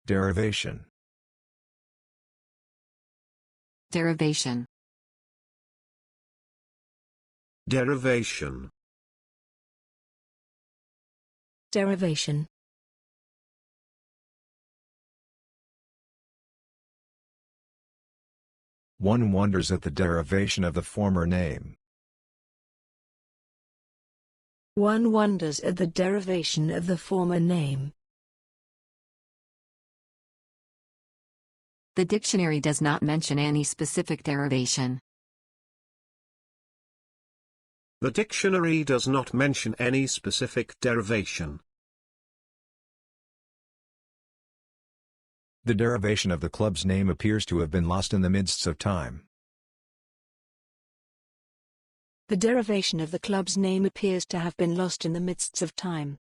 Derivation. Derivation. Derivation. Derivation. One wonders at the derivation of the former name. One wonders at the derivation of the former name. The dictionary does not mention any specific derivation. The dictionary does not mention any specific derivation. The derivation of the club's name appears to have been lost in the midst of time. The derivation of the club's name appears to have been lost in the midst of time.